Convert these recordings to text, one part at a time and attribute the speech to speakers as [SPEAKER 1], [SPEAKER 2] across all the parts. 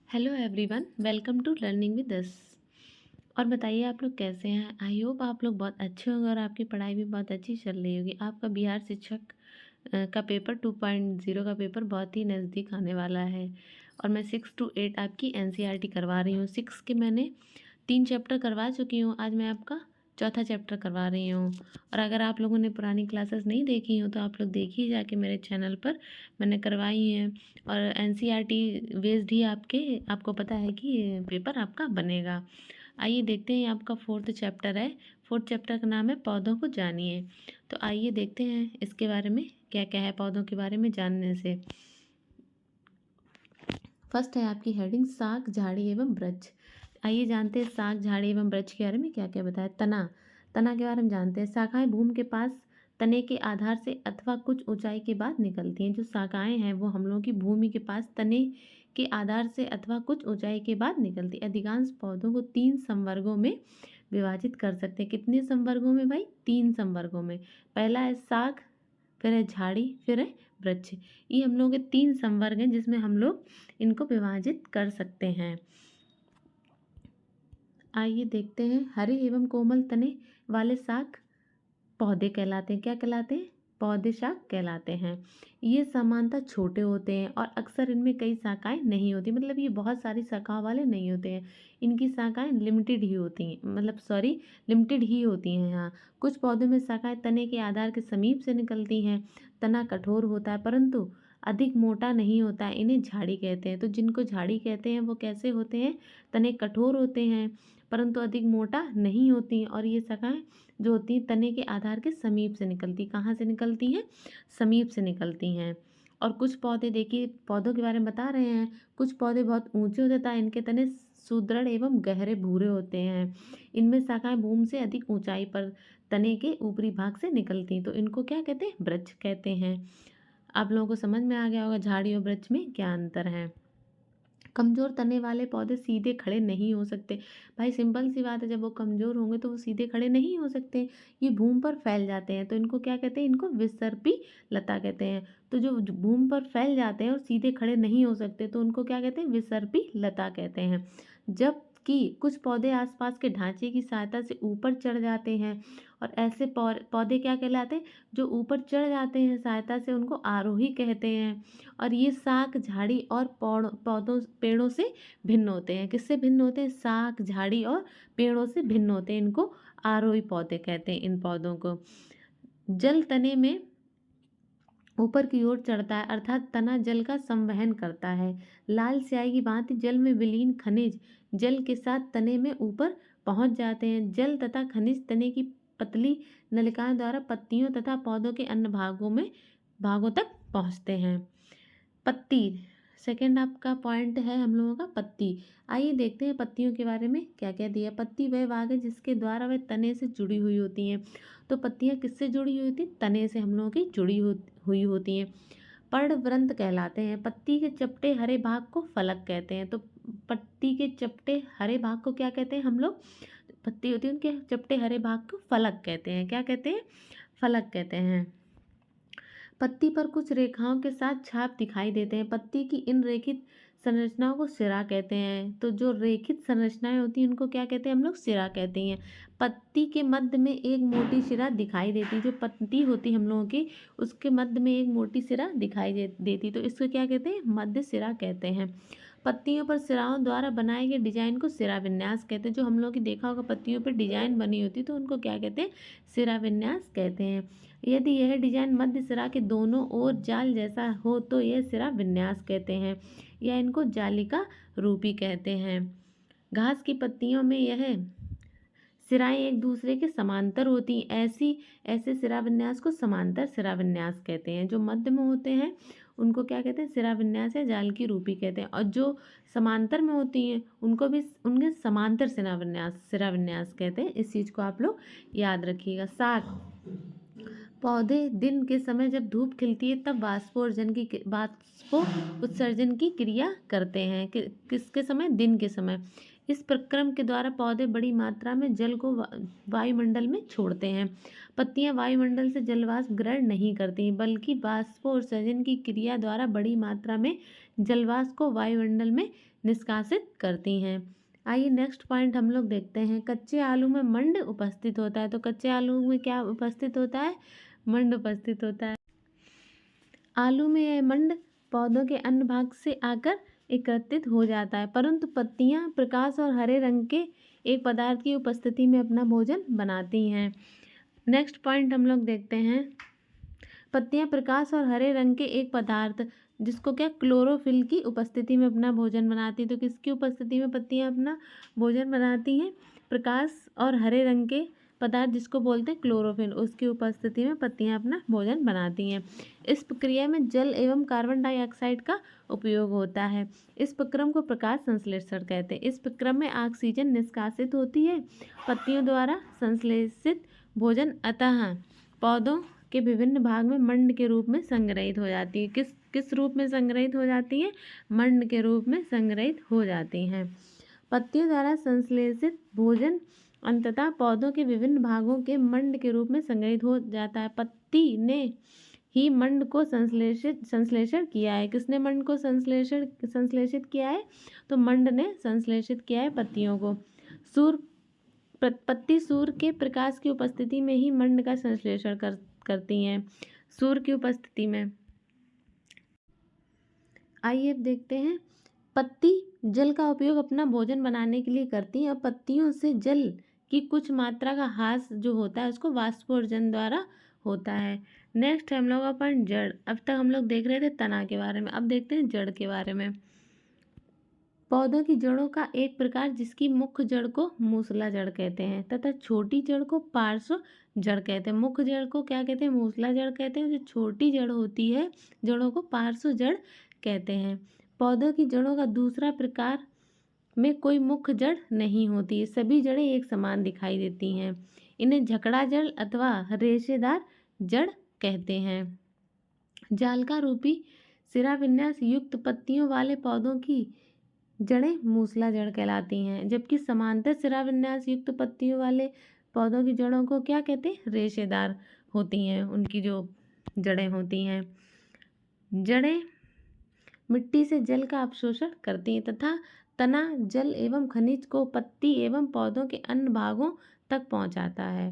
[SPEAKER 1] Hello everyone, welcome to learning with us. और बताइए आप लोग कैसे हैं। आई होप आप लोग बहुत अच्छे होंगे और आपकी पढ़ाई भी बहुत अच्छी चल रही होगी। आपका बिहार शिक्षक का पेपर 2.0 का पेपर बहुत ही नज़दीक आने वाला है और मैं 6 to 8 आपकी एनसीईआरटी करवा रही हूँ। 6 के मैंने 3 चैप्टर करवा चुकी हूँ। आज मैं आपका चौथा चैप्टर करवा रही हूँ। और अगर आप लोगों ने पुरानी क्लासेस नहीं देखी हो तो आप लोग देखिए जाके मेरे चैनल पर, मैंने करवाई हैं। और एनसीईआरटी बेस्ड ही आपको पता है कि ये पेपर आपका बनेगा। आइए देखते हैं, ये आपका 4th चैप्टर है। 4th चैप्टर का नाम है पौधों को जानिए। तो आइए देखते हैं इसके बारे में क्या क्या है पौधों के बारे में जानने से। फर्स्ट है आपकी हेडिंग साग झाड़ी एवं वृक्ष। आइए जानते हैं साग झाड़ी एवं वृक्ष के बारे में क्या क्या बताया। तना, तना के बारे में जानते हैं। शाखाएं भूमि के पास तने के आधार से अथवा कुछ ऊंचाई के बाद निकलती हैं। जो शाखाएं हैं वो हम लोगों की भूमि के पास तने के आधार से अथवा कुछ ऊंचाई के बाद निकलती। अधिकांश पौधों को 3 संवर्गों में विभाजित कर सकते हैं। कितने संवर्गों में भाई? 3 संवर्गों में। पहला है साग, फिर है झाड़ी, फिर है वृक्ष। ये हम लोग के 3 संवर्ग हैं जिसमें हम लोग इनको विभाजित कर सकते हैं। आइए देखते हैं। हरे एवं कोमल तने वाले शाक पौधे कहलाते हैं। क्या कहलाते हैं? पौधे शाक कहलाते हैं। ये सामान्यतः छोटे होते हैं और अक्सर इनमें कई शाखाएं नहीं होती, मतलब ये बहुत सारी शाखाओं वाले नहीं होते हैं। इनकी शाखाएं लिमिटेड ही होती हैं, लिमिटेड ही होती हैं। यहाँ कुछ पौधों में शाखाएं तने के आधार के समीप से निकलती हैं। तना कठोर होता है परंतु अधिक मोटा नहीं होता है, इन्हें झाड़ी कहते हैं। तो जिनको झाड़ी कहते हैं वो कैसे होते हैं? तने कठोर होते हैं परंतु अधिक मोटा नहीं होती हैं। और ये शाखाएं जो होती हैं तने के आधार के समीप से निकलती। कहाँ से निकलती हैं? समीप से निकलती हैं। और कुछ पौधे, देखिए पौधों के बारे में बता रहे हैं, कुछ पौधे बहुत ऊंचे होते हैं, इनके तने सुदृढ़ एवं गहरे भूरे होते हैं। इनमें शाखाएं भूमि से अधिक ऊंचाई पर तने के ऊपरी भाग से निकलती हैं। तो इनको क्या कहते हैं? वृक्ष कहते हैं। आप लोगों को समझ में आ गया होगा झाड़ी और वृक्ष में क्या अंतर है। कमजोर तने वाले पौधे सीधे खड़े नहीं हो सकते। भाई सिंपल सी बात है, जब वो कमजोर होंगे तो वो सीधे खड़े नहीं हो सकते, ये भूमि पर फैल जाते हैं। तो इनको क्या कहते हैं? इनको विसर्पी लता कहते हैं। तो जो भूमि पर फैल जाते हैं और सीधे खड़े नहीं हो सकते तो उनको क्या कहते हैं? विसर्पी लता कहते हैं। जबकि कुछ पौधे आसपास के ढांचे की सहायता से ऊपर चढ़ जाते हैं और ऐसे पौधे क्या कहलाते हैं? जो ऊपर चढ़ जाते हैं सहायता से, उनको आरोही कहते हैं। और ये शाक झाड़ी और पेड़ों से भिन्न होते हैं। किससे भिन्न होते हैं? शाक झाड़ी और पेड़ों से भिन्न होते हैं। इनको आरोही पौधे कहते हैं इन पौधों को। जल तने में ऊपर की ओर चढ़ता है अर्थात तना जल का संवहन करता है। लाल स्याही की भांति जल में विलीन खनिज जल के साथ तने में ऊपर पहुंच जाते हैं। जल तथा खनिज तने की पतली नलिकाओं द्वारा पत्तियों तथा पौधों के अन्य भागों तक पहुंचते हैं। पत्ती, सेकंड आपका पॉइंट है हम लोगों का पत्ती। आइए देखते हैं पत्तियों के बारे में क्या क्या दिया। पत्ती वह भाग है जिसके द्वारा वह तने से जुड़ी हुई होती हैं। तो पत्तियां किससे जुड़ी हुई होती हैं? तने से हम लोगों की हुई होती हैं। पर्णवृंत कहलाते हैं। पत्ती के चपटे हरे भाग को फलक कहते हैं। तो पत्ती के चपटे हरे भाग को क्या कहते हैं हम लोग? पत्ती होती है उनके चपटे हरे भाग को फलक कहते हैं। क्या कहते हैं? फलक कहते हैं। पत्ती पर कुछ रेखाओं के साथ छाप दिखाई देते हैं। पत्ती की इन रेखित संरचनाओं को सिरा कहते हैं। तो जो रेखित संरचनाएं होती हैं उनको क्या कहते हैं हम लोग? सिरा कहते हैं। पत्ती के मध्य में एक मोटी सिरा दिखाई देती, जो पत्ती होती हम लोगों की उसके मध्य में एक मोटी सिरा दिखाई देती, तो इसको क्या कहते हैं? मध्य सिरा कहते हैं। पत्तियों पर सिराओं द्वारा बनाए गए डिजाइन को सिरा विन्यास कहते हैं। जो हम लोग की देखा होगा पत्तियों पर डिजाइन बनी होती तो उनको क्या कहते हैं? सिरा विन्यास कहते हैं। यदि यह डिजाइन मध्य सिरा के दोनों ओर जाल जैसा हो तो यह सिरा विन्यास कहते हैं या इनको जालिका रूपी कहते हैं। घास की पत्तियों में यह सिराएं एक दूसरे के समांतर होती हैं। ऐसे सिरा विन्यास को समांतर सिरा विन्यास कहते हैं। जो मध्य में होते हैं उनको क्या कहते हैं? सिरा विन्यास या जाल की रूपी कहते हैं। और जो समांतर में होती हैं उनको भी उनके समांतर सिरा विन्यास कहते हैं। इस चीज़ को आप लोग याद रखिएगा। साग पौधे दिन के समय जब धूप खिलती है तब वाष्पो उत्सर्जन की क्रिया करते हैं। किसके समय? दिन के समय। इस प्रक्रम के द्वारा पौधे बड़ी मात्रा में जल को वायुमंडल में छोड़ते हैं। पत्तियां वायुमंडल से जलवाष्प ग्रहण नहीं करती बल्कि वाष्पोत्सर्जन की क्रिया द्वारा बड़ी मात्रा में जलवाष्प को वायुमंडल में निष्कासित करती हैं। आइए नेक्स्ट पॉइंट हम लोग देखते हैं। कच्चे आलू में मंड उपस्थित होता है। तो कच्चे आलू में क्या उपस्थित होता है? मंड उपस्थित होता है। आलू में यह मंड पौधों के अन्य भाग से आकर एकत्रित हो जाता है, परंतु पत्तियां प्रकाश और हरे रंग के एक पदार्थ की उपस्थिति में अपना भोजन बनाती हैं। नेक्स्ट पॉइंट हम लोग देखते हैं। पत्तियां प्रकाश और हरे रंग के एक पदार्थ जिसको क्या क्लोरोफिल की उपस्थिति में अपना भोजन बनाती है। तो किसकी उपस्थिति में पत्तियां अपना भोजन बनाती हैं? प्रकाश और हरे रंग के पदार्थ जिसको बोलते हैं क्लोरोफिल, उसकी उपस्थिति में पत्तियां अपना भोजन बनाती हैं। इस प्रक्रिया में जल एवं कार्बन डाइऑक्साइड का उपयोग होता है। इस प्रक्रम को प्रकाश संश्लेषण कहते हैं। इस प्रक्रम में ऑक्सीजन निष्कासित होती है। पत्तियों द्वारा संश्लेषित भोजन अतः पौधों के विभिन्न भाग में मंड के रूप में संग्रहित हो जाती है। किस रूप में संग्रहित हो जाती है? मंड के रूप में संग्रहित हो जाती हैं। पत्तियों द्वारा संश्लेषित भोजन अंततः पौधों के विभिन्न भागों के मंड के रूप में संग्रहित हो जाता है। पत्ती ने ही मंड को संश्लेषण किया है। किसने मंड को संश्लेषित किया है? तो मंड ने संश्लेषित किया है पत्तियों को। पत्ती सूर्य के प्रकाश की उपस्थिति में ही मंड का संश्लेषण करती हैं, सूर्य की उपस्थिति में। आइए अब देखते हैं। पत्ती जल का उपयोग अपना भोजन बनाने के लिए करती हैं और पत्तियों से जल की कुछ मात्रा का ह्रास जो होता है उसको वाष्पोर्जन द्वारा होता है। नेक्स्ट हम लोग अपन जड़। अब तक हम लोग देख रहे थे तना के बारे में, अब देखते हैं जड़ के बारे में। पौधों की जड़ों का एक प्रकार जिसकी मुख्य जड़ को मूसला जड़ कहते हैं तथा छोटी जड़ को पार्श्व जड़ कहते हैं। मुख्य जड़ को क्या कहते हैं? मूसला जड़ कहते हैं। जो छोटी जड़ होती है जड़ों को पार्श्व जड़ कहते हैं। पौधों की जड़ों का दूसरा प्रकार में कोई मुख्य जड़ नहीं होती है, सभी जड़ें एक समान दिखाई देती हैं। इन्हें झकड़ा जड़ अथवा रेशेदार जड़ कहते हैं। जालका रूपी सिरा विन्यास युक्त पत्तियों वाले पौधों की जड़ें मूसला जड़ कहलाती हैं, जबकि समांतर सिरा विन्यास युक्त पत्तियों वाले पौधों की जड़ों को क्या कहते हैं? रेशेदार होती हैं, उनकी जो जड़ें होती हैं। जड़ें मिट्टी से जल का अवशोषण करती हैं तथा तना जल एवं खनिज को पत्ती एवं पौधों के अन्य भागों तक पहुंचाता है।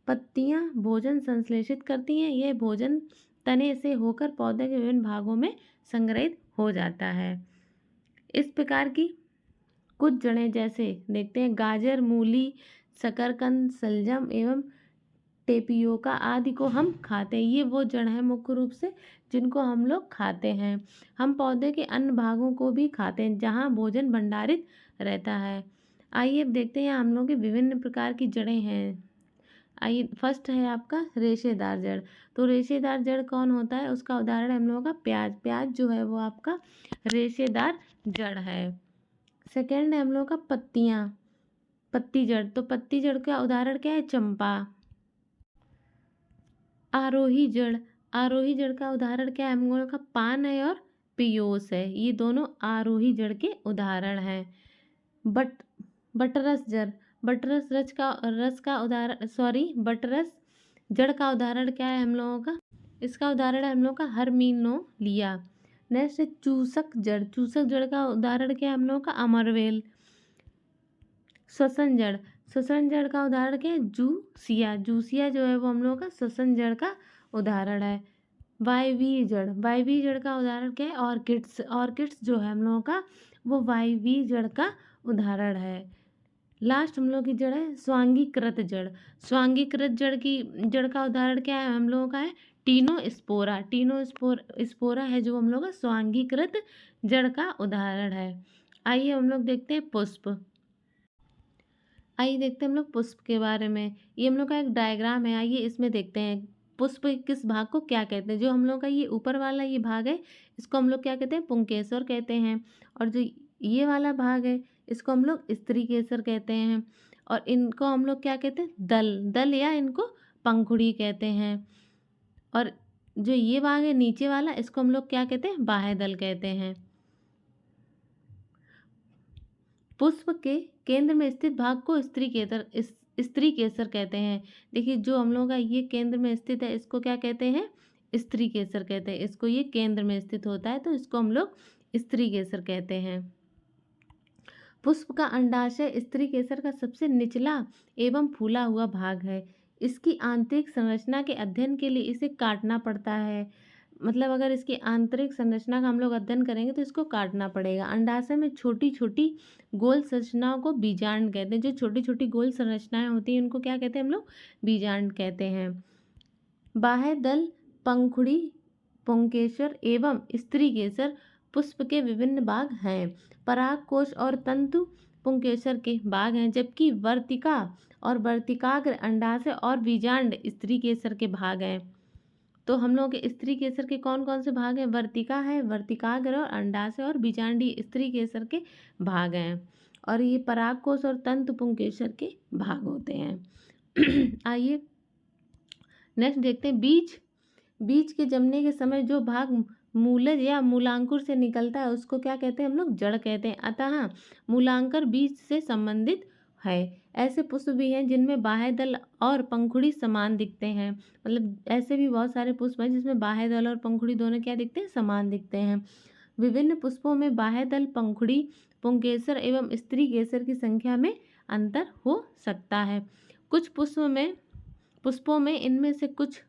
[SPEAKER 1] पत्तियां भोजन संश्लेषित करती हैं। यह भोजन तने से होकर पौधे के विभिन्न भागों में संग्रहित हो जाता है। इस प्रकार की कुछ जड़ें जैसे देखते हैं गाजर, मूली, शकरकंद, शलजम एवं टेपियोका आदि को हम खाते हैं। ये वो जड़ है मुख्य रूप से जिनको हम लोग खाते हैं। हम पौधे के अन्य भागों को भी खाते हैं जहाँ भोजन भंडारित रहता है। आइए अब देखते हैं हम लोग के विभिन्न प्रकार की जड़ें हैं। आइए फर्स्ट है आपका रेशेदार जड़। तो रेशेदार जड़ कौन होता है? उसका उदाहरण हम लोगों का प्याज। प्याज जो है वो आपका रेशेदार जड़ है। सेकेंड है हम लोगों का पत्तियाँ, पत्ती जड़। तो पत्ती जड़ का उदाहरण क्या है? चंपा। आरोही जड़, आरोही जड़ का उदाहरण क्या है? हम लोगों का पान है और पियोस है। ये दोनों आरोही जड़ के उदाहरण हैं। बटरस जड़, बटरस बटरस जड़ का उदाहरण क्या है हम लोगों का? इसका उदाहरण है हम लोगों का हरमीनोलिया। नेक्स्ट है चूसक जड़। चूसक जड़ का उदाहरण क्या है हम लोगों का? अमरवेल। श्वसन जड़, श्वसन जड़ का उदाहरण क्या है? जूसिया। जूसिया जो है वो हम लोगों का श्वसन जड़ का उदाहरण है। वायवीय जड़, वायवीय जड़ का उदाहरण क्या है? ऑर्किड्स। ऑर्किड्स जो है हम लोगों का वो वायवीय जड़ का उदाहरण है। लास्ट हम लोग की जड़ है स्वांगीकृत जड़। स्वांगीकृत जड़ का उदाहरण क्या है हम लोगों का? है टीनोस्पोरा। टीनोस्पोरा है जो हम लोग का स्वांगीकृत जड़ का उदाहरण है। आइए हम लोग देखते हैं पुष्प। आइए देखते हैं हम लोग पुष्प के बारे में। ये हम लोग का एक डायग्राम है। आइए इसमें देखते हैं पुष्प किस भाग को क्या कहते हैं। जो हम लोग का ये ऊपर वाला ये भाग है इसको हम लोग क्या कहते हैं? पुंकेसर कहते हैं। और जो ये वाला भाग है इसको हम लोग स्त्री केसर कहते हैं। और इनको हम लोग क्या कहते हैं? दल। दल या इनको पंखुड़ी कहते हैं। और जो ये भाग है नीचे वाला इसको हम लोग क्या कहते हैं? बाह्य दल कहते हैं। पुष्प के केंद्र में स्थित भाग को स्त्री केसर कहते हैं। देखिए जो हम लोग का ये केंद्र में स्थित है इसको क्या कहते हैं? स्त्री केसर कहते हैं। इसको ये केंद्र में स्थित होता है तो इसको हम लोग स्त्री केसर कहते हैं। पुष्प का अंडाशय स्त्री केसर का सबसे निचला एवं फूला हुआ भाग है। इसकी आंतरिक संरचना के अध्ययन के लिए इसे काटना पड़ता है। मतलब अगर इसकी आंतरिक संरचना का हम लोग अध्ययन करेंगे तो इसको काटना पड़ेगा। अंडाशय में छोटी छोटी गोल संरचनाओं को बीजांड कहते हैं। जो छोटी छोटी गोल संरचनाएं होती हैं उनको क्या कहते हैं हम लोग? बीजांड कहते हैं। बाह्य दल, पंखुड़ी, पुंकेसर एवं स्त्री केसर पुष्प के विभिन्न भाग हैं। परागकोश और तंतु पुंकेसर के भाग हैं, जबकि वर्तिका और वर्तिकाग्र अंडाशय और बीजांड स्त्री केसर के भाग हैं। तो हम लोग के स्त्री केसर के कौन कौन से भाग हैं? वर्तिका है, वर्तिकाग्र और अंडाशय और बीजांड स्त्री केसर के भाग हैं। और ये परागकोश और तंतु पुंकेसर के भाग होते हैं। आइए नेक्स्ट देखते हैं बीज। बीज के जमने के समय जो भाग मूलज या मूलांकुर से निकलता है उसको क्या कहते हैं हम लोग? जड़ कहते हैं। अतः मूलांकर बीज से संबंधित है। ऐसे पुष्प भी हैं जिनमें बाह्य दल और पंखुड़ी समान दिखते हैं। मतलब ऐसे भी बहुत सारे पुष्प हैं जिसमें बाह्य दल और पंखुड़ी दोनों क्या दिखते हैं? समान दिखते हैं। विभिन्न पुष्पों में बाह्य दल, पंखुड़ी, पुंकेसर एवं स्त्री केसर की संख्या में अंतर हो सकता है। कुछ पुष्पों में इनमें से कुछ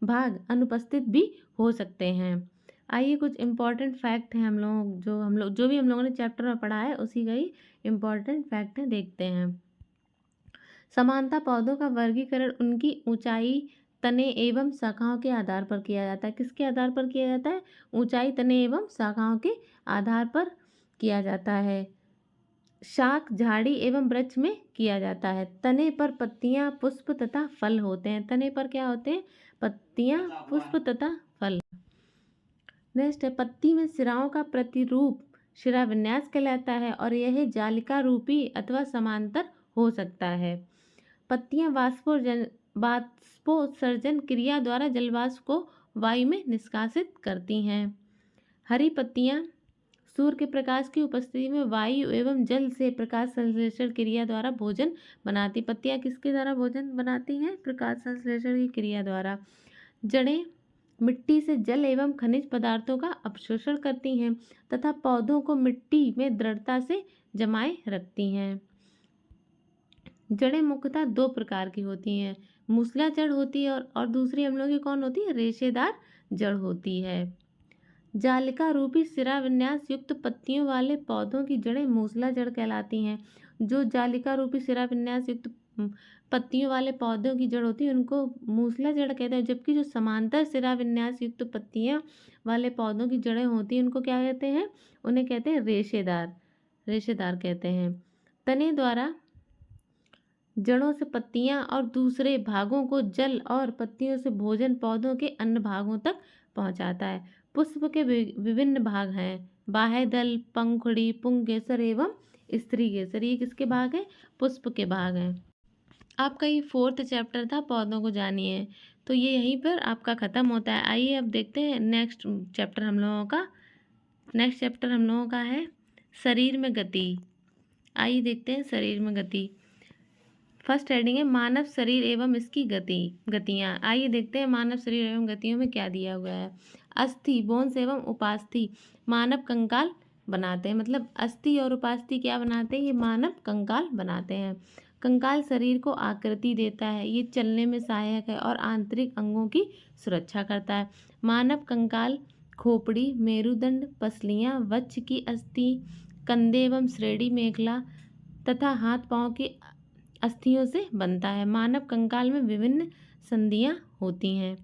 [SPEAKER 1] भाग अनुपस्थित भी हो सकते हैं। आइए कुछ इम्पॉर्टेंट फैक्ट हैं हम लोग जो भी हम लोगों ने चैप्टर में पढ़ा है उसी का ही इम्पॉर्टेंट फैक्ट है, देखते हैं। समानता पौधों का वर्गीकरण उनकी ऊंचाई, तने एवं शाखाओं के आधार पर किया जाता है। किसके आधार पर किया जाता है? ऊंचाई, तने एवं शाखाओं के आधार पर किया जाता है। शाख, झाड़ी एवं वृक्ष में किया जाता है। तने पर पत्तियां, पुष्प तथा फल होते हैं। तने पर क्या होते हैं? पत्तियां, पुष्प तथा फल। नेक्स्ट है पत्ती में सिराओं का प्रतिरूप शिराविन्यास कहलाता है और यह जालिका रूपी अथवा समांतर हो सकता है। पत्तियां वाष्पोत्सर्जन क्रिया द्वारा जलवाष्प को वायु में निष्कासित करती हैं। हरी पत्तियां सूर्य के प्रकाश की उपस्थिति में वायु एवं जल से प्रकाश संश्लेषण क्रिया द्वारा भोजन बनाती। पत्तियां किसके द्वारा भोजन बनाती हैं? प्रकाश संश्लेषण की क्रिया द्वारा। जड़ें मिट्टी से जल एवं खनिज पदार्थों का अवशोषण करती हैं तथा पौधों को मिट्टी में दृढ़ता से जमाए रखती हैं। जड़ें मुख्यतः दो प्रकार की होती हैं, मूसला जड़ होती है और दूसरी हम लोग की कौन होती है? रेशेदार जड़ होती है। जालिका रूपी सिरा विन्यास युक्त पत्तियों वाले पौधों की जड़ें मूसला जड़ कहलाती हैं। जो जालिका रूपी सिरा विन्यास युक्त पत्तियों वाले पौधों की जड़ होती है उनको मूसला जड़ कहते हैं, जबकि जो समांतर सिरा विन्यास युक्त पत्तियां वाले पौधों की जड़ें होती हैं उनको क्या कहते हैं? उन्हें कहते हैं रेशेदार कहते हैं। तने द्वारा जड़ों से पत्तियां और दूसरे भागों को जल और पत्तियों से भोजन पौधों के अन्य भागों तक पहुंचाता है। पुष्प के विभिन्न भाग हैं, बाह्य दल, पंखुड़ी, पुंकेसर एवं स्त्री केसर। ये किसके भाग हैं? पुष्प के भाग हैं। आपका ये 4th चैप्टर था पौधों को जानिए, तो ये यहीं पर आपका ख़त्म होता है। आइए अब देखते हैं नेक्स्ट चैप्टर हम लोगों का है शरीर में गति। आइए देखते हैं शरीर में गति। फर्स्ट हेडिंग है मानव शरीर एवं इसकी गतियाँ। आइए देखते हैं मानव शरीर एवं गतियों में क्या दिया हुआ है। अस्थि, बोन्स एवं उपास्थि मानव कंकाल बनाते हैं। मतलब अस्थि और उपास्थि क्या बनाते हैं? ये मानव कंकाल बनाते हैं। कंकाल शरीर को आकृति देता है, ये चलने में सहायक है और आंतरिक अंगों की सुरक्षा करता है। मानव कंकाल खोपड़ी, मेरुदंड, पसलियाँ, वक्ष की अस्थि, कंधे एवं श्रेणी मेखला तथा हाथ पांव की अस्थियों से बनता है। मानव कंकाल में विभिन्न संधियां होती हैं।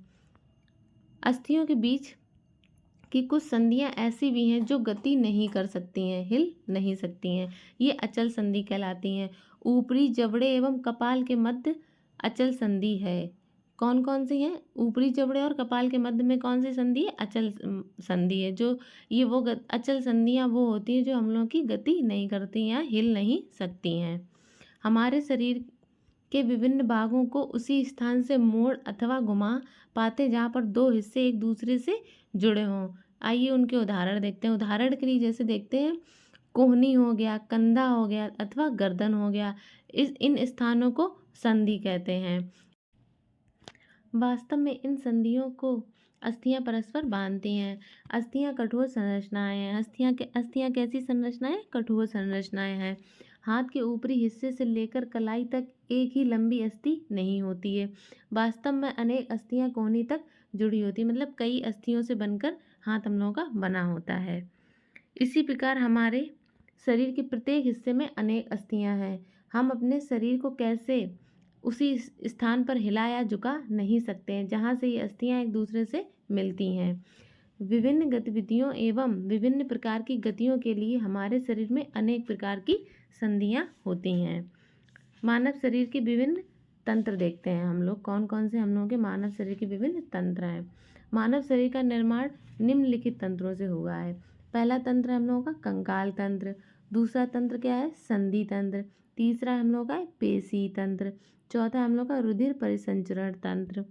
[SPEAKER 1] अस्थियों के बीच की कुछ संधियां ऐसी भी हैं जो गति नहीं कर सकती हैं, हिल नहीं सकती हैं, ये अचल संधि कहलाती हैं। ऊपरी जबड़े एवं कपाल के मध्य अचल संधि है। कौन कौन सी हैं? ऊपरी जबड़े और कपाल के मध्य में कौन सी संधि है? अचल संधि है। जो ये वो अचल संधियां वो होती हैं जो हम लोगों की गति नहीं करती या हिल नहीं सकती हैं। हमारे शरीर के विभिन्न भागों को उसी स्थान से मोड़ अथवा घुमा पाते जहाँ पर दो हिस्से एक दूसरे से जुड़े हों। आइए उनके उदाहरण देखते हैं। उदाहरण के लिए जैसे देखते हैं कोहनी हो गया, कंधा हो गया अथवा गर्दन हो गया। इन स्थानों को संधि कहते हैं। वास्तव में इन संधियों को अस्थियां परस्पर बांधती हैं। अस्थियां कठोर संरचनाएं हैं। अस्थियां कैसी संरचनाएं? कठोर संरचनाएं हैं। हाथ के ऊपरी हिस्से से लेकर कलाई तक एक ही लंबी अस्थि नहीं होती है। वास्तव में अनेक अस्थियां कोहनी तक जुड़ी होती है, मतलब कई अस्थियों से बनकर हाथ हम लोगों का बना होता है। इसी प्रकार हमारे शरीर के प्रत्येक हिस्से में अनेक अस्थियां हैं। हम अपने शरीर को कैसे उसी स्थान पर हिला या झुका नहीं सकते हैं जहाँ से ये अस्थियां एक दूसरे से मिलती हैं। विभिन्न गतिविधियों एवं विभिन्न प्रकार की गतियों के लिए हमारे शरीर में अनेक प्रकार की संधियां होती हैं। मानव शरीर के विभिन्न तंत्र देखते हैं हम लोग। कौन कौन से हम लोगों के मानव शरीर के विभिन्न तंत्र हैं। मानव शरीर का निर्माण निम्नलिखित तंत्रों से हुआ है। पहला तंत्र हम लोगों का कंकाल तंत्र। दूसरा तंत्र क्या है? संधि तंत्र। तीसरा हम लोगों का है पेशी तंत्र। चौथा हम लोग का रुधिर परिसंचरण तंत्र।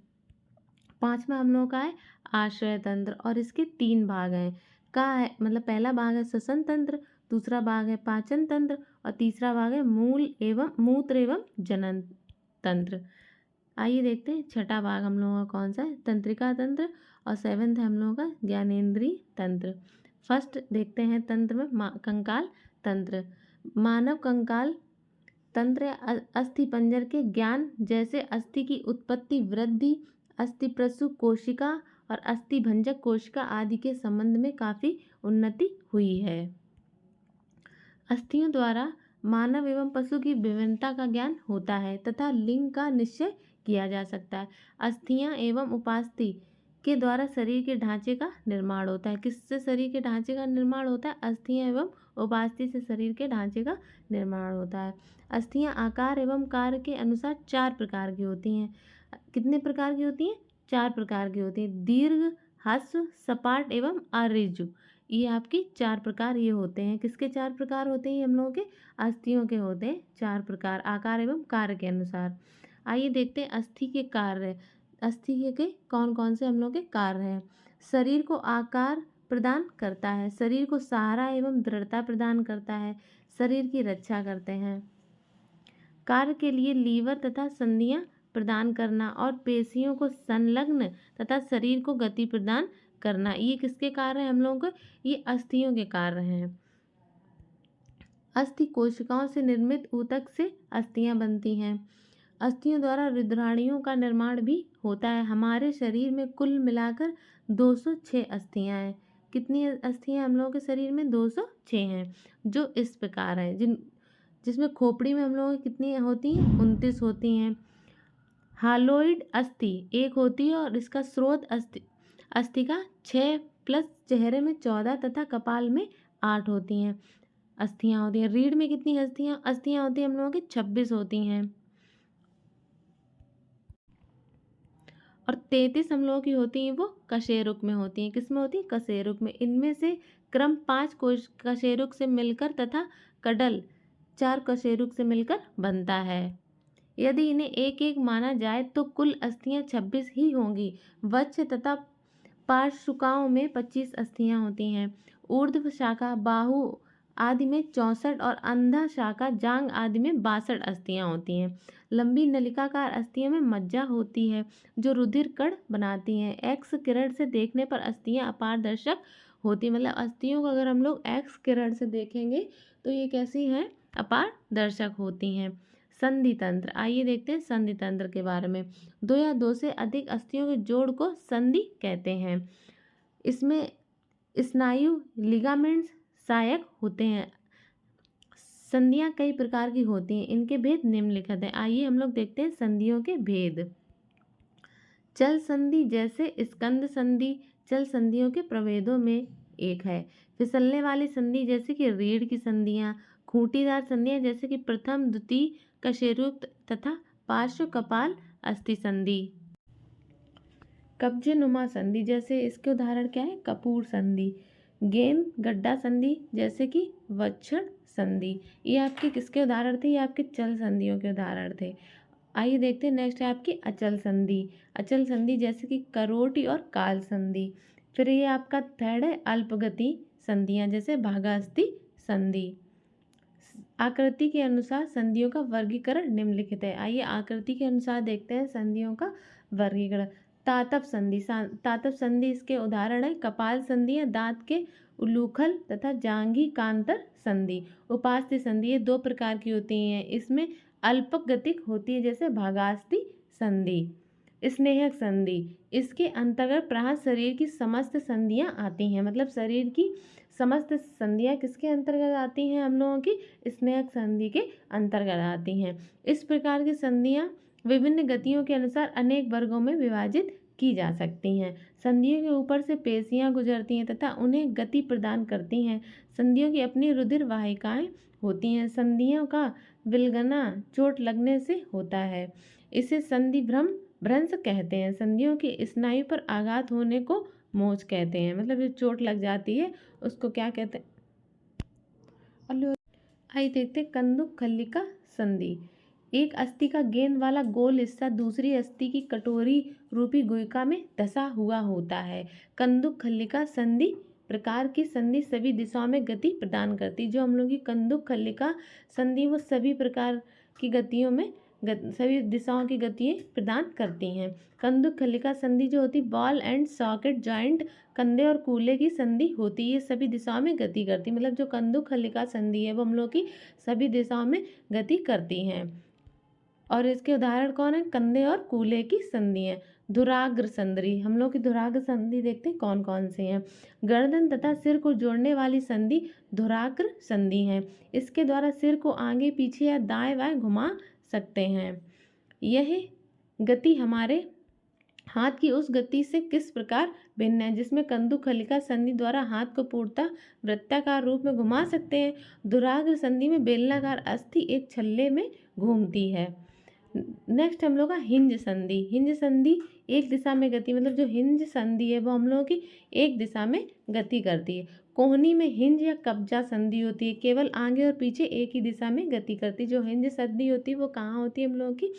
[SPEAKER 1] पांचवा हम लोगों का है आश्रय तंत्र, और इसके 3 भाग हैं। का है मतलब पहला भाग है श्वसन तंत्र, दूसरा भाग है पाचन तंत्र और तीसरा भाग है मूत्र एवं जनन तंत्र। आइए देखते हैं छठा भाग हम लोगों का कौन सा है? तंत्रिका तंत्र, और 7th है हम लोगों का ज्ञानेंद्रीय तंत्र। फर्स्ट देखते हैं तंत्र में कंकाल तंत्र। मानव कंकाल तंत्र अस्थि पंजर के ज्ञान जैसे अस्थि की उत्पत्ति, वृद्धि, अस्थि प्रसु कोशिका और अस्थि भंजक कोशिका आदि के संबंध में काफी उन्नति हुई है। अस्थियों द्वारा मानव एवं पशु की विभिन्नता का ज्ञान होता है तथा लिंग का निश्चय किया जा सकता है। अस्थियां एवं उपास्थि के द्वारा शरीर के ढांचे का निर्माण होता है। किससे शरीर के ढांचे का निर्माण होता है? अस्थियां एवं उपास्थि से शरीर के ढांचे का निर्माण होता है। अस्थियां आकार एवं कार्य के अनुसार 4 प्रकार की होती हैं। कितने प्रकार की होती हैं? 4 प्रकार की होती हैं। दीर्घ, ह्रस्व, सपाट एवं आऋजु। ये आपकी 4 प्रकार ये होते हैं। किसके 4 प्रकार होते हैं? हम लोगों के अस्थियों के होते हैं 4 प्रकार आकार एवं कार्य के अनुसार। आइए देखते हैं अस्थि के कार्य। अस्थि के कौन कौन से हम लोग के कार्य हैं। शरीर को आकार प्रदान करता है, शरीर को सहारा एवं दृढ़ता प्रदान करता है, शरीर की रक्षा करते हैं। कार्य के लिए लीवर तथा संधियां प्रदान करना और पेशियों को संलग्न तथा शरीर को गति प्रदान करना, ये किसके कार्य हैं हम लोगों को? ये अस्थियों के कार्य हैं। अस्थि कोशिकाओं से निर्मित ऊतक से अस्थियां बनती हैं। अस्थियों द्वारा रुधिराणुओं का निर्माण भी होता है। हमारे शरीर में कुल मिलाकर 206 अस्थियां हैं। कितनी अस्थियां हम लोगों के शरीर में? 206 हैं, जो इस प्रकार हैं। जिसमें खोपड़ी में हम लोगों की कितनी होती हैं? 29 होती हैं। हालोइड अस्थि एक होती है और इसका स्रोत अस्थि का 6 प्लस चेहरे में 14 तथा कपाल में 8 होती हैं अस्थियां होती हैं। रीढ़ में कितनी अस्थियां होती हैं हम लोगों की? 26 होती हैं। और 33 हम लोगों की होती हैं वो कशेरुक में होती हैं। किस में होती है? कशेरुक में। इनमें से क्रम 5 कोश कशेरुक से मिलकर तथा कडल 4 कशेरुक से मिलकर बनता है। यदि इन्हें एक एक माना जाए तो कुल अस्थियां 26 ही होंगी। वक्ष तथा पार्श्विकाओं में 25 अस्थियां होती हैं। ऊर्ध्व शाखा बाहु आदि में 64 और अंधा शाखा जांग आदि में 62 अस्थियां होती हैं। लंबी नलिकाकार अस्थियों में मज्जा होती है जो रुधिर कण बनाती हैं। एक्स किरण से देखने पर अस्थियां अपारदर्शक होती, मतलब अस्थियों को अगर हम लोग एक्स किरण से देखेंगे तो ये कैसी हैं? अपारदर्शक होती हैं। संधि तंत्र। आइए देखते हैं संधि तंत्र के बारे में। 2 या 2 से अधिक अस्थियों के जोड़ को संधि कहते हैं। इसमें स्नायु लिगामेंट्स सहायक होते हैं। संधियां कई प्रकार की होती हैं, इनके भेद निम्नलिखित हैं। आइए हम लोग देखते हैं संधियों के भेद। चल संधि जैसे स्कंद संधि चल संधियों के प्रभेदों में एक है। फिसलने वाली संधि जैसे कि रीढ़ की संधियां। खूंटीदार संधियां जैसे कि प्रथम, द्वितीय कशेरुक तथा पार्श्व कपाल अस्थि संधि। कब्जनुमा संधि जैसे इसके उदाहरण क्या है? कपूर संधि। गेंद गड्ढा संधि जैसे कि वक्षण संधि। ये आपके किसके उदाहरण थे? ये आपके चल संधियों के उदाहरण थे। आइए देखते हैं नेक्स्ट है आपकी अचल संधि। अचल संधि जैसे कि करोटी और काल संधि। फिर ये आपका थर्ड है अल्पगति संधियां जैसे भागास्थि संधि। आकृति के अनुसार संधियों का वर्गीकरण निम्नलिखित है। आइए आकृति के अनुसार देखते हैं संधियों का वर्गीकरण। तातप संधि, तातप संधि इसके उदाहरण है कपाल संधि या दांत के उलूखल तथा जांघिकांतर संधि। उपास्थि संधि ये दो प्रकार की होती हैं, इसमें अल्पगतिक होती है जैसे भागास्थि संधि। स्नेहक संधि, इसके अंतर्गत प्राय शरीर की समस्त संधियां आती हैं, मतलब शरीर की समस्त संधियां किसके अंतर्गत आती हैं, हम लोगों की स्नेहक संधि के अंतर्गत आती हैं। इस प्रकार की संधियां विभिन्न गतियों के अनुसार अनेक वर्गों में विभाजित की जा सकती हैं। संधियों के ऊपर से पेशियां गुजरती हैं तथा उन्हें गति प्रदान करती हैं। संधियों की अपनी रुधिर वाहिकाएं होती हैं। संधियों का विलगना चोट लगने से होता है, इसे संधि भ्रंश कहते हैं। संधियों के स्नायु पर आघात होने को मोच कहते हैं, मतलब जो चोट लग जाती है उसको क्या कहते हैं। आइए देखते हैं कंदुक खल्लिका संधि। एक अस्थि का गेंद वाला गोल हिस्सा दूसरी अस्थि की कटोरी रूपी गुहिका में धंसा हुआ होता है। कंदुक खल्लिका संधि प्रकार की संधि सभी दिशाओं में गति प्रदान करती। जो हम लोग की कंदुक खल्लिका संधि वो सभी प्रकार की गतियों में सभी दिशाओं की गतियाँ प्रदान करती हैं। कंदुक खल्लिका संधि जो होती बॉल एंड सॉकेट जॉइंट कंधे और कूल्हे की संधि होती है, ये सभी दिशाओं में गति करती, मतलब जो कंदुक खल्लिका संधि है वो हम लोग की सभी दिशाओं में गति करती हैं। और इसके उदाहरण कौन है, कंधे और कूल्हे की संधि है। धुराग्र संधि, हम लोग की धुराग्र संधि देखते हैं कौन कौन से हैं। गर्दन तथा सिर को जोड़ने वाली संधि धुराग्र संधि है। इसके द्वारा सिर को आगे पीछे या दाएं बाएं घुमा सकते हैं। यह गति हमारे हाथ की उस गति से किस प्रकार भिन्न है, जिसमें कंदुक खल्लिका संधि द्वारा हाथ को पूर्णतः वृत्ताकार रूप में घुमा सकते हैं। धुराग्र संधि में बेलनाकार अस्थि एक छल्ले में घूमती है। नेक्स्ट हम लोग का हिंज संधि। हिंज संधि एक दिशा में गति, मतलब जो हिंज संधि है वो हम लोगों की एक दिशा में गति करती है। कोहनी में हिंज या कब्जा संधि होती है, केवल आगे और पीछे एक ही दिशा में गति करती है। जो हिंज संधि होती है वो कहाँ होती है, हम लोगों की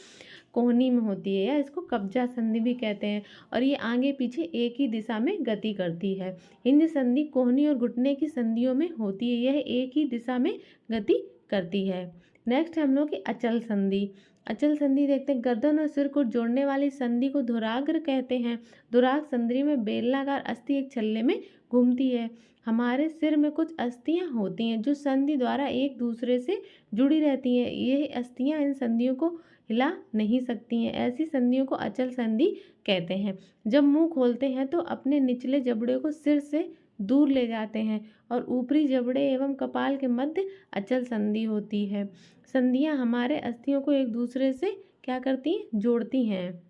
[SPEAKER 1] कोहनी में होती है, या इसको कब्जा संधि भी कहते हैं, और ये आगे पीछे एक ही दिशा में गति करती है। हिंज संधि कोहनी और घुटने की संधियों में होती है, यह एक ही दिशा में गति करती है। नेक्स्ट हम लोग की अचल संधि। अचल संधि देखते हैं, गर्दन और सिर को जोड़ने वाली संधि को धुराग्र कहते हैं। धुराग्र संधि में बेलनाकार अस्थि एक छल्ले में घूमती है। हमारे सिर में कुछ अस्थियां होती हैं जो संधि द्वारा एक दूसरे से जुड़ी रहती हैं। यह अस्थियां इन संधियों को हिला नहीं सकती हैं, ऐसी संधियों को अचल संधि कहते हैं। जब मुंह खोलते हैं तो अपने निचले जबड़े को सिर से दूर ले जाते हैं और ऊपरी जबड़े एवं कपाल के मध्य अचल संधि होती है। संधियां हमारे अस्थियों को एक दूसरे से क्या करती हैं, जोड़ती हैं।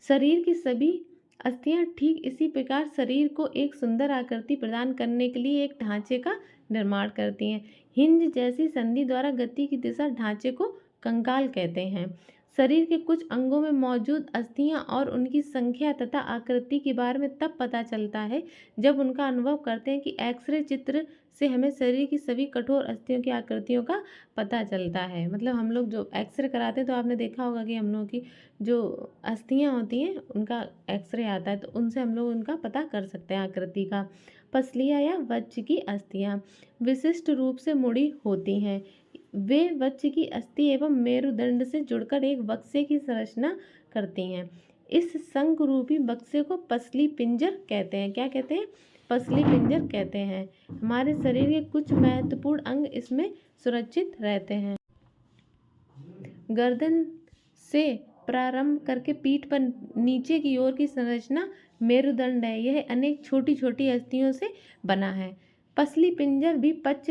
[SPEAKER 1] शरीर की सभी अस्थियां ठीक इसी प्रकार शरीर को एक सुंदर आकृति प्रदान करने के लिए एक ढांचे का निर्माण करती हैं। हिंज जैसी संधि द्वारा गति की दिशा ढांचे को कंकाल कहते हैं। शरीर के कुछ अंगों में मौजूद अस्थियां और उनकी संख्या तथा आकृति के बारे में तब पता चलता है जब उनका अनुभव करते हैं कि एक्सरे चित्र से हमें शरीर की सभी कठोर अस्थियों की आकृतियों का पता चलता है। मतलब हम लोग जो एक्सरे कराते हैं तो आपने देखा होगा कि हम लोग की जो अस्थियां होती हैं उनका एक्सरे आता है, तो उनसे हम लोग उनका पता कर सकते हैं आकृति का। पसलियाँ या वक्ष की अस्थियाँ विशिष्ट रूप से मुड़ी होती हैं। वे वक्ष की अस्थि एवं मेरुदंड से जुड़कर एक बक्से की संरचना करती हैं। इस शंख रूपी बक्से को पसली पिंजर कहते हैं। क्या कहते हैं, पसली पिंजर कहते हैं। हमारे शरीर के कुछ महत्वपूर्ण अंग इसमें सुरक्षित रहते हैं। गर्दन से प्रारंभ करके पीठ पर नीचे की ओर की संरचना मेरुदंड है। यह अनेक छोटी छोटी अस्थियों से बना है। पसली पिंजर भी पक्ष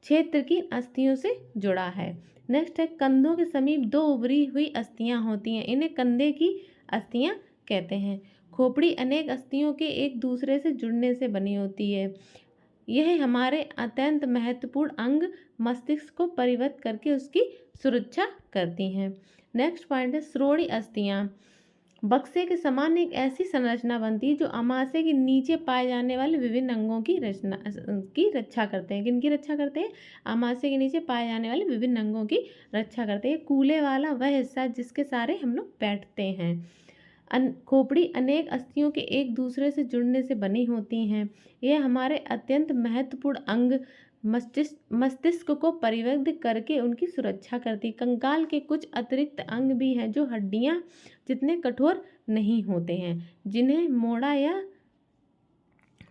[SPEAKER 1] क्षेत्र की अस्थियों से जुड़ा है। नेक्स्ट है, कंधों के समीप दो उभरी हुई अस्थियां होती हैं, इन्हें कंधे की अस्थियां कहते हैं। खोपड़ी अनेक अस्थियों के एक दूसरे से जुड़ने से बनी होती है। यह हमारे अत्यंत महत्वपूर्ण अंग मस्तिष्क को परिवर्तित करके उसकी सुरक्षा करती हैं। नेक्स्ट पॉइंट है, श्रोणि अस्थियां। बक्से के समान एक ऐसी संरचना बनती है जो अमाशय के नीचे पाए जाने वाले विभिन्न अंगों की रक्षा करते हैं। किनकी रक्षा करते हैं, अमाशय के नीचे पाए जाने वाले विभिन्न अंगों की रक्षा करते हैं। कूल्हे वाला वह हिस्सा जिसके सहारे हम लोग बैठते हैं। खोपड़ी अनेक अस्थियों के एक दूसरे से जुड़ने से बनी होती हैं। यह हमारे अत्यंत महत्वपूर्ण अंग मस्तिष्क को परिवर्तित करके उनकी सुरक्षा करती। कंकाल के कुछ अतिरिक्त अंग भी हैं जो हड्डियां जितने कठोर नहीं होते हैं, जिन्हें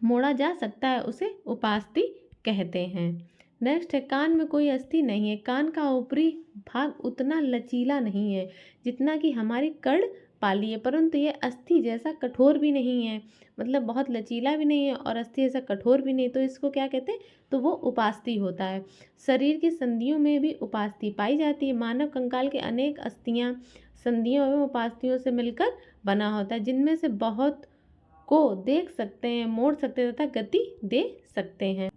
[SPEAKER 1] मोड़ा जा सकता है उसे उपास्थि कहते हैं। नेक्स्ट है, कान में कोई अस्थि नहीं है। कान का ऊपरी भाग उतना लचीला नहीं है जितना कि हमारी कर्णपाली है, परंतु ये अस्थि जैसा कठोर भी नहीं है, मतलब बहुत लचीला भी नहीं है और अस्थि जैसा कठोर भी नहीं, तो इसको क्या कहते हैं, तो वो उपास्थि होता है। शरीर की संधियों में भी उपास्थि पाई जाती है। मानव कंकाल के अनेक अस्थियां संधियों एवं उपास्थियों से मिलकर बना होता है, जिनमें से बहुत को देख सकते हैं, मोड़ सकते हैं तथा गति दे सकते हैं।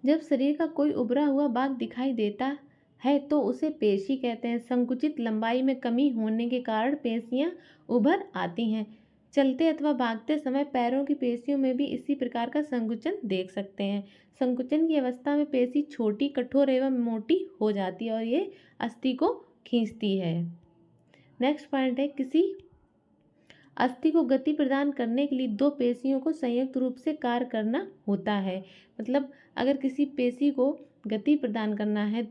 [SPEAKER 1] जब शरीर का कोई उभरा हुआ भाग दिखाई देता है तो उसे पेशी कहते हैं। संकुचित लंबाई में कमी होने के कारण पेशियां उभर आती हैं। चलते अथवा भागते समय पैरों की पेशियों में भी इसी प्रकार का संकुचन देख सकते हैं। संकुचन की अवस्था में पेशी छोटी, कठोर एवं मोटी हो जाती है और ये अस्थि को खींचती है। नेक्स्ट पॉइंट है, किसी अस्थि को गति प्रदान करने के लिए दो पेशियों को संयुक्त रूप से कार्य करना होता है। मतलब अगर किसी पेशी को गति प्रदान करना है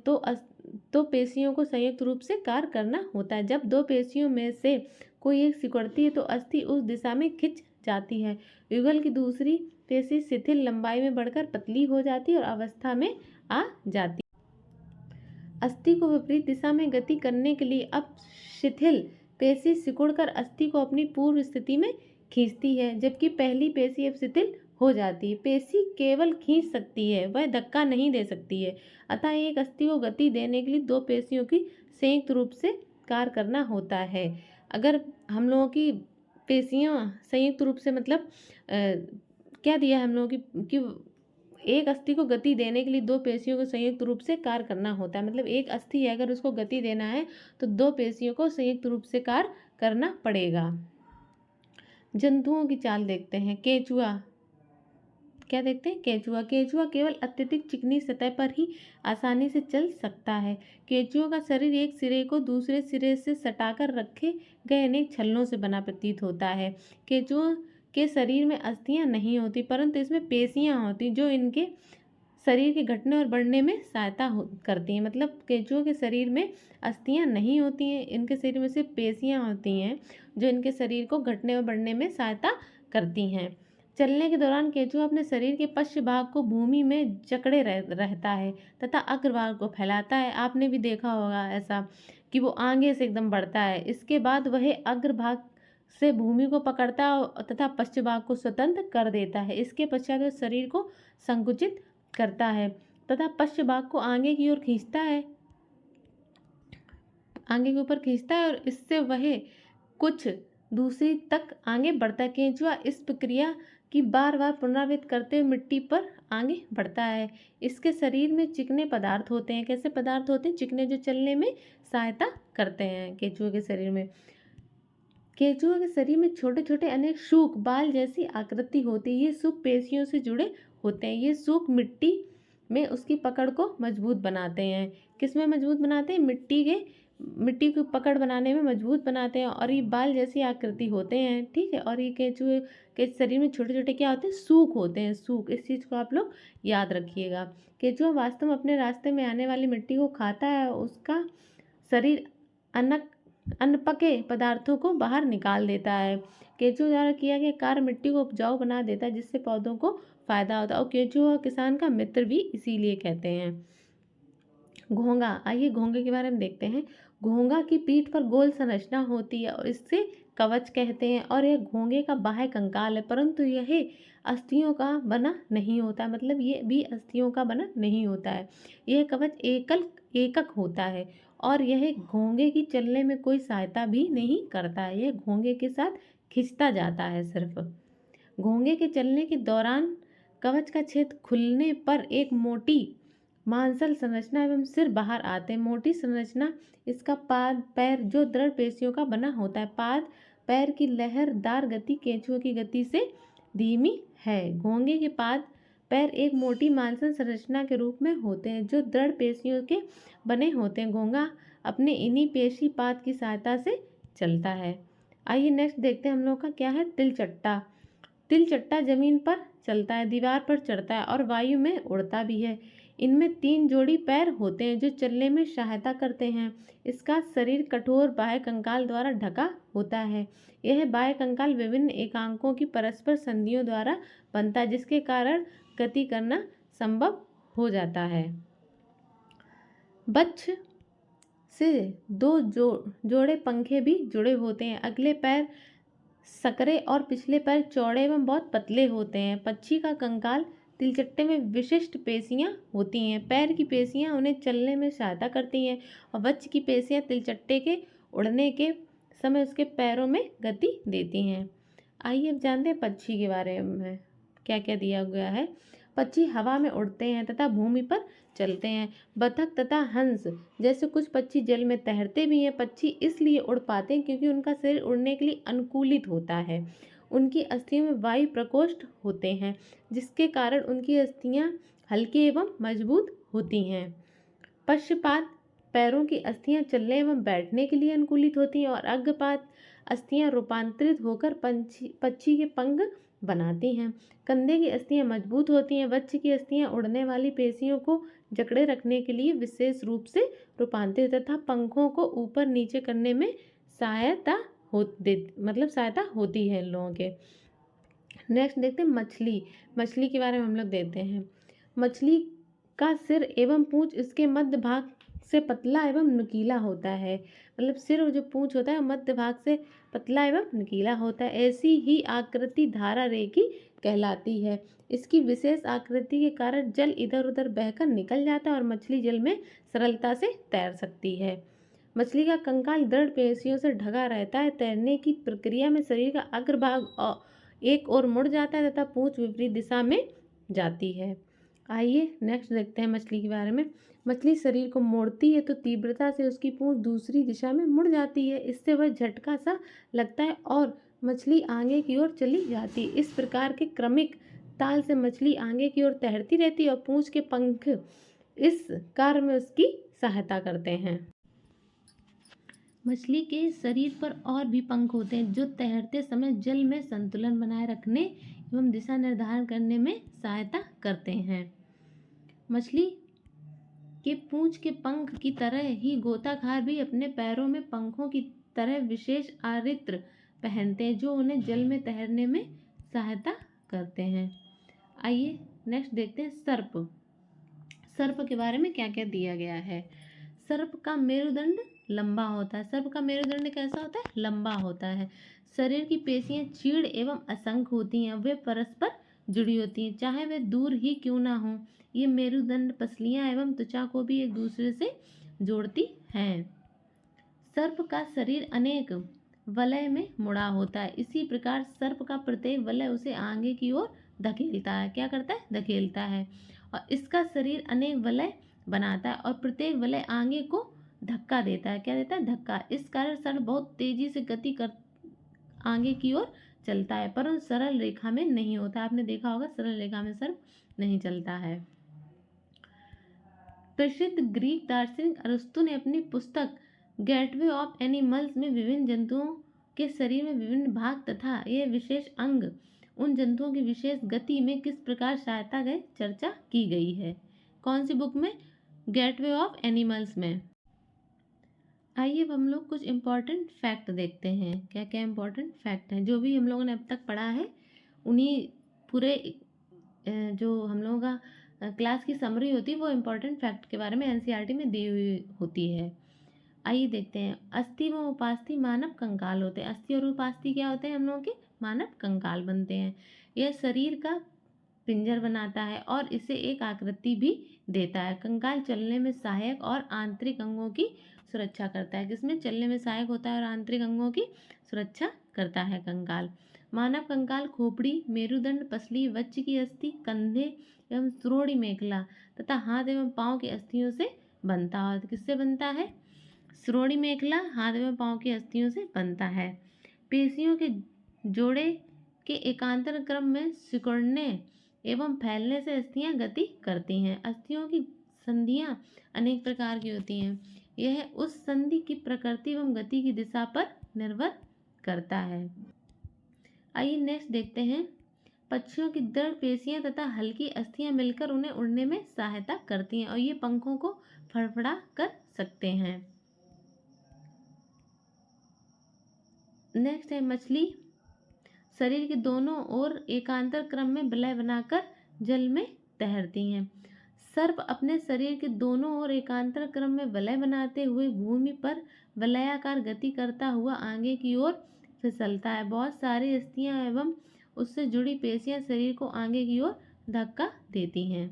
[SPEAKER 1] तो पेशियों को संयुक्त रूप से कार्य करना होता है। जब दो पेशियों में से कोई एक सिकुड़ती है तो अस्थि उस दिशा में खिंच जाती है। युगल की दूसरी पेशी शिथिल लंबाई में बढ़कर पतली हो जाती है और अवस्था में आ जाती है। अस्थि को विपरीत दिशा में गति करने के लिए अब शिथिल पेशी सिकुड़कर अस्थि को अपनी पूर्व स्थिति में खींचती है, जबकि पहली पेशी अब शिथिल हो जाती है। पेशी केवल खींच सकती है, वह धक्का नहीं दे सकती है। अतः एक अस्थि को गति देने के लिए दो पेशियों की संयुक्त रूप से कार्य करना होता है। अगर हम लोगों की पेशियां संयुक्त रूप से मतलब क्या दिया हम लोगों की एक अस्थि को गति देने के लिए दो पेशियों को संयुक्त रूप से कार्य करना होता है। मतलब एक अस्थि है, अगर उसको गति देना है तो दो पेशियों को संयुक्त रूप से कार्य करना पड़ेगा। जंतुओं की चाल देखते हैं। केंचुआ, क्या देखते हैं, केंचुआ। केंचुआ केवल अत्यधिक चिकनी सतह पर ही आसानी से चल सकता है। केंचुओं का शरीर एक सिरे को दूसरे सिरे से सटाकर रखे गए अनेक छल्लों से बना प्रतीत होता है। केंचुओं के शरीर में अस्थियां नहीं होती, परंतु इसमें पेशियां होती जो इनके शरीर के घटने और बढ़ने में सहायता करती हैं। मतलब केंचुओं के शरीर में अस्थियां नहीं होती हैं, इनके शरीर में सिर्फ पेशियां होती हैं जो इनके शरीर को घटने और बढ़ने में सहायता करती हैं। चलने के दौरान केंचुआ अपने शरीर के पश्च भाग को भूमि में जकड़े रहता है तथा अग्रभाग को फैलाता है। आपने भी देखा होगा ऐसा कि वो आगे से एकदम बढ़ता है, इसके बाद वह अग्रभाग से भूमि को पकड़ता है तथा पश्च भाग को स्वतंत्र कर देता है। इसके पश्चात वह शरीर को संकुचित करता है तथा पश्च भाग को आगे की ओर खींचता है, आगे के ऊपर खींचता है और इससे वह कुछ दूसरी तक आगे बढ़ता है। केंचुआ इस प्रक्रिया की बार बार पुनरावृत्ति करते हुए मिट्टी पर आगे बढ़ता है। इसके शरीर में चिकने पदार्थ होते हैं। कैसे पदार्थ होते हैं? चिकने, जो चलने में सहायता करते हैं केंचुए के शरीर में। केंचुए के शरीर में छोटे छोटे अनेक सूख बाल जैसी आकृति होती है। ये सूख पेशियों से जुड़े होते हैं। ये सूख मिट्टी में उसकी पकड़ को मजबूत बनाते हैं। किस में मजबूत बनाते हैं? मिट्टी की पकड़ बनाने में मजबूत बनाते हैं और ये बाल जैसी आकृति होते हैं। ठीक है, और ये केंचुए के शरीर में छोटे छोटे क्या होते हैं? सूख होते हैं। सूख, इस चीज़ को आप लोग याद रखिएगा। केंचुआ वास्तव में अपने रास्ते में आने वाली मिट्टी को खाता है। उसका शरीर अनपके पदार्थों को बाहर निकाल देता है। केंचुए द्वारा किया गया कार्य मिट्टी को उपजाऊ बना देता है, जिससे पौधों को फायदा होता है और केंचुआ किसान का मित्र भी इसीलिए कहते हैं। घोंगा, आइए घोंगे के बारे में देखते हैं। घोंगा की पीठ पर गोल संरचना होती है और इससे कवच कहते हैं और यह घोंगे का बाह्य कंकाल है, परंतु यह अस्थियों का बना नहीं होता। मतलब ये भी अस्थियों का बना नहीं होता है। यह कवच एकक होता है और यह घोंगे की चलने में कोई सहायता भी नहीं करता है। यह घोंगे के साथ खिंचता जाता है सिर्फ। घोंगे के चलने के दौरान कवच का छेद खुलने पर एक मोटी मांसल संरचना एवं सिर बाहर आते हैं। मोटी संरचना इसका पाद पैर जो दृढ़ पेशियों का बना होता है। पाद पैर की लहरदार गति केंचुए की गति से धीमी है। घोंगे के पाद पैर एक मोटी मांसल संरचना के रूप में होते हैं जो दृढ़ पेशियों के बने होते हैं। घोंगा अपने इन्हीं पेशी पाद की सहायता से चलता है। आइए नेक्स्ट देखते हैं हम लोग का क्या है। तिलचट्टा। तिलचट्टा जमीन पर चलता है, दीवार पर चढ़ता है और वायु में उड़ता भी है। इनमें 3 जोड़ी पैर होते हैं जो चलने में सहायता करते हैं। इसका शरीर कठोर बाह्य कंकाल द्वारा ढका होता है। यह बाह्य कंकाल विभिन्न एकांकों की परस्पर संधियों द्वारा बनता है, जिसके कारण गति करना संभव हो जाता है। बच्च से 2 जोड़े पंखे भी जुड़े होते हैं। अगले पैर सकरे और पिछले पैर चौड़े एवं बहुत पतले होते हैं। पक्षी का कंकाल तिलचट्टे में विशिष्ट पेशियां होती हैं। पैर की पेशियां उन्हें चलने में सहायता करती हैं और बच्च की पेशियां तिलचट्टे के उड़ने के समय उसके पैरों में गति देती हैं। आइए अब जानते हैं पक्षी के बारे में क्या क्या दिया गया है। पक्षी हवा में उड़ते हैं तथा भूमि पर चलते हैं। बतख तथा हंस जैसे कुछ पक्षी जल में तैरते भी हैं। पक्षी इसलिए उड़ पाते हैं क्योंकि उनका शरीर उड़ने के लिए अनुकूलित होता है। उनकी अस्थियों में वायु प्रकोष्ठ होते हैं, जिसके कारण उनकी अस्थियां हल्की एवं मजबूत होती हैं। पश्चपाद पैरों की अस्थियां चलने एवं बैठने के लिए अनुकूलित होती हैं और अग्रपाद अस्थियां रूपांतरित होकर पक्षी के पंख बनाती हैं। कंधे की अस्थियां मजबूत होती हैं। वृक्ष की अस्थियां उड़ने वाली पेशियों को जकड़े रखने के लिए विशेष रूप से रूपांतरित तथा पंखों को ऊपर नीचे करने में सहायता होती है इन लोगों के। नेक्स्ट देखते हैं मछली। मछली के बारे में हम लोग देखते हैं। मछली का सिर एवं पूंछ इसके मध्य भाग से पतला एवं नुकीला होता है। मतलब सिर और जो पूंछ होता है मध्य भाग से पतला एवं नुकीला होता है। ऐसी ही आकृति धारा रेखी कहलाती है। इसकी विशेष आकृति के कारण जल इधर उधर बहकर निकल जाता है और मछली जल में सरलता से तैर सकती है। मछली का कंकाल दृढ़ पेशियों से ढका रहता है। तैरने की प्रक्रिया में शरीर का अग्रभाग एक ओर मुड़ जाता है तथा पूंछ विपरीत दिशा में जाती है। आइए नेक्स्ट देखते हैं मछली के बारे में। मछली शरीर को मोड़ती है तो तीव्रता से उसकी पूंछ दूसरी दिशा में मुड़ जाती है। इससे वह झटका सा लगता है और मछली आगे की ओर चली जाती है। इस प्रकार के क्रमिक ताल से मछली आगे की ओर तैरती रहती है और पूंछ के पंख इस कार्य में उसकी सहायता करते हैं। मछली के शरीर पर और भी पंख होते हैं जो तैरते समय जल में संतुलन बनाए रखने एवं दिशा निर्धारण करने में सहायता करते हैं। मछली के पूंछ के पंख की तरह ही गोताखार भी अपने पैरों में पंखों की तरह विशेष आवृत्ति पहनते हैं जो उन्हें जल में तैरने में सहायता करते हैं। आइए नेक्स्ट देखते हैं सर्प। सर्प के बारे में क्या क्या दिया गया है। सर्प का मेरुदंड लंबा होता है। सर्प का मेरुदंड कैसा होता है? लंबा होता है। शरीर की पेशियां चीड़ एवं असंख्य होती हैं। वे परस्पर जुड़ी होती हैं, चाहे वे दूर ही क्यों ना हो। ये मेरुदंड पसलियां एवं त्वचा को भी एक दूसरे से जोड़ती हैं। सर्प का शरीर अनेक वलय में मुड़ा होता है। इसी प्रकार सर्प का प्रत्येक वलय उसे आगे की ओर धकेलता है। क्या करता है? धकेलता है। और इसका शरीर अनेक वलय बनाता है और प्रत्येक वलय आगे को धक्का देता है। क्या देता है? धक्का। इस कारण सर्प बहुत तेजी से गति कर आगे की ओर चलता है, परंतु सरल रेखा में नहीं होता। आपने देखा होगा सरल रेखा में सर्प नहीं चलता है। प्रसिद्ध ग्रीक दार्शनिक अरस्तु ने अपनी पुस्तक गेटवे ऑफ एनिमल्स में विभिन्न जंतुओं के शरीर में विभिन्न भाग तथा यह विशेष अंग उन जंतुओं की विशेष गति में किस प्रकार सहायता गए चर्चा की गई है। कौन सी बुक में? गेटवे ऑफ एनिमल्स में। आइए अब हम लोग कुछ इम्पॉर्टेंट फैक्ट देखते हैं। क्या क्या इम्पॉर्टेंट फैक्ट हैं जो भी हम लोगों ने अब तक पढ़ा है, उन्हीं पूरे जो हम लोगों का क्लास की समरी होती है वो इम्पॉर्टेंट फैक्ट के बारे में एनसीईआरटी में दी हुई होती है। आइए देखते हैं। अस्थि व उपास्थि मानव कंकाल होते हैं। अस्थि और उपास्थि क्या होते हैं? हम लोगों के मानव कंकाल बनते हैं। यह शरीर का पिंजर बनाता है और इसे एक आकृति भी देता है। कंकाल चलने में सहायक और आंतरिक अंगों की सुरक्षा करता है। किसमें? चलने में सहायक होता है और आंतरिक अंगों की सुरक्षा करता है कंकाल। मानव कंकाल खोपड़ी, मेरुदंड, पसली, वक्ष की अस्थि, कंधे एवं श्रोणि मेखला तथा हाथ एवं पांव की अस्थियों से बनता है। किससे बनता है? श्रोणि मेखला हाथ एवं पांव की अस्थियों से बनता है। पेशियों के जोड़े के एकांतर क्रम में सिकुड़ने एवं फैलने से अस्थियां गति करती हैं। अस्थियों की संधियां अनेक प्रकार की होती हैं। यह उस संधि की प्रकृति एवं गति की दिशा पर निर्भर करता है। आइए नेक्स्ट देखते हैं। पक्षियों की दृढ़ पेशियां तथा हल्की अस्थियां मिलकर उन्हें उड़ने में सहायता करती हैं और ये पंखों को फड़फड़ा कर सकते हैं। नेक्स्ट है मछली शरीर के दोनों ओर एकांतर क्रम में वलय बनाकर जल में तैरती हैं। सर्प अपने शरीर के दोनों ओर एकांतर क्रम में वलय बनाते हुए भूमि पर वलयाकार गति करता हुआ आगे की ओर फिसलता है। बहुत सारी अस्थियां एवं उससे जुड़ी पेशियां शरीर को आगे की ओर धक्का देती हैं।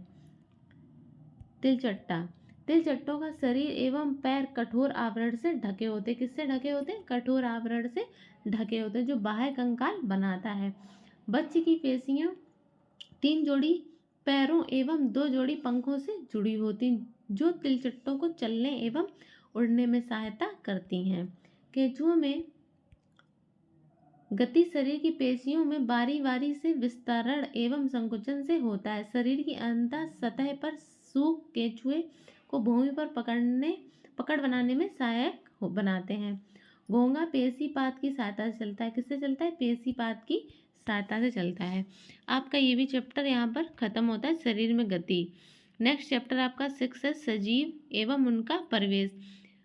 [SPEAKER 1] तिलचट्टा तिलचट्टों का शरीर एवं पैर कठोर आवरण से ढके होते। किससे ढके होते हैं? कठोर आवरण से ढके होते हैं जो बाह्य कंकाल बनाता है। बच्चे की पेशियां 3 जोड़ी पैरों एवं 2 जोड़ी पंखों से जुड़ी होती जो तिलचट्टों को चलने एवं उड़ने में सहायता करती हैं। केंचुओं में गति शरीर की पेशियों में बारी बारी से विस्तारण एवं संकुचन से होता है। शरीर की अंत सतह पर सूख केंचुए को भूमि पर पकड़ बनाने में सहायक बनाते हैं। घोंगा पेशीपात की सहायता से चलता है। किससे चलता है? पेशीपात की सहायता से चलता है। आपका ये भी चैप्टर यहाँ पर खत्म होता है, शरीर में गति। नेक्स्ट चैप्टर आपका 6 है सजीव एवं उनका परिवेश।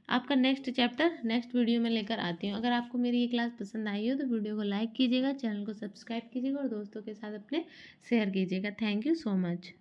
[SPEAKER 1] आपका नेक्स्ट चैप्टर नेक्स्ट वीडियो में लेकर आती हूँ। अगर आपको मेरी ये क्लास पसंद आई हो तो वीडियो को लाइक कीजिएगा, चैनल को सब्सक्राइब कीजिएगा और दोस्तों के साथ अपने शेयर कीजिएगा। Thank you so much.